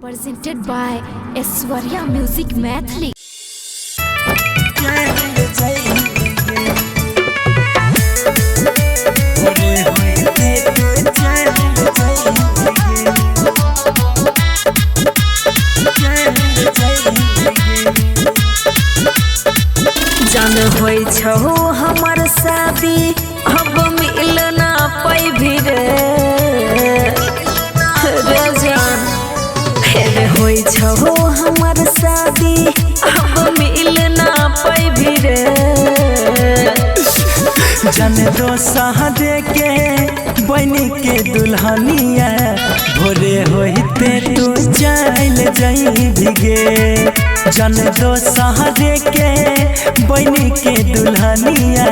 Presented by Aishwarya Music Mathli. जान होई छहो हमर शादी अब मिल ना पाई भी रे जान हेरे होई छहो हमर शादी अब मिल ना पाई भी रे जन दो सहदे के बनी के दुल्हनिया भोरे होते तू चल जाई भिगे जन दो सहदे के बनी के दुल्हनिया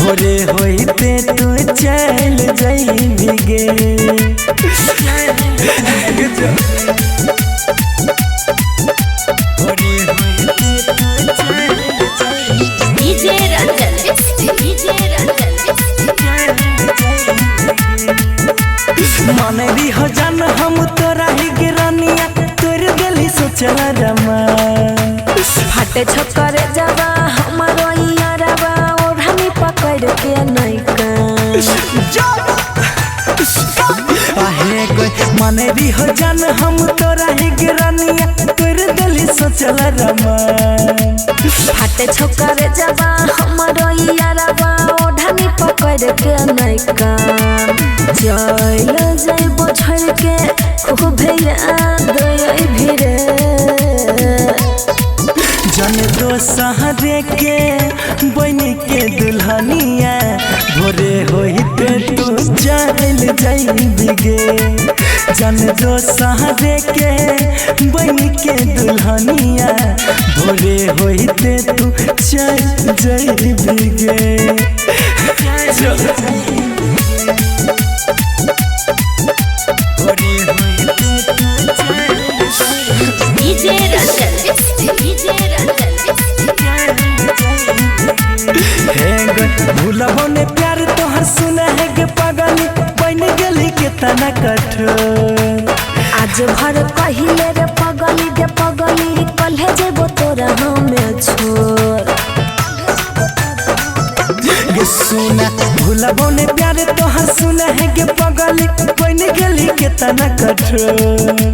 भोरे होते तू चल जाई भिगे मन भी हो जान हम तोरा ही गिरानिया तोर गली सोचल रमा फाटे छकर जावा हमारो यारवा और हमी पकड़ के नैका आहे कोई मन भी हो जान हम तोरा ही गिरानिया तोर गली सोचल रमा फाटे छकर जावा हमारो यारवा और हमी पकड़ के नैका चल जाइबो छोड़ के खूब याद आई भिरे जन दो सहदे के बनी के दुल्हनिया भोरे होते तू चल जाई भिगे जन दो सहदे के बनी के दुल्हनिया भोरे होते तू चल जाई भिगे भूलबो ने प्यार तोहर सुना है गे पगली बन गली के तना कठोर आज भर कहिले रे पगली कल्हे जेबो तोरा हमें छोड़ गे सुना भूलबो ने प्यार तोहर सुना है गे पगली बन गली के तना कठोर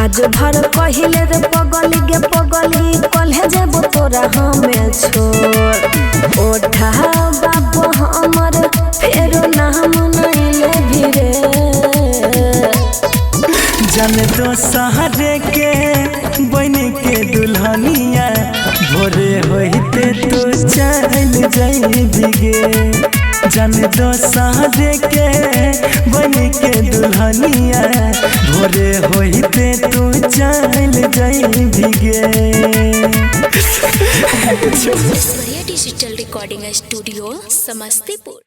आज भर कहिले रे पगली कल्हे जेबो तोरा हमें छोड़ ओठा बाबू हमर फेरो नाम नहीं ले भिरे जन दो सहरे के बन के दुल्हनिया भोरे होते तू चल जाई भिगे जन दो सहरे के बन के दुल्हनिया भोरे होते तू चल जाई भिगे Aishwarya Digital Recording Studio, Samastipur.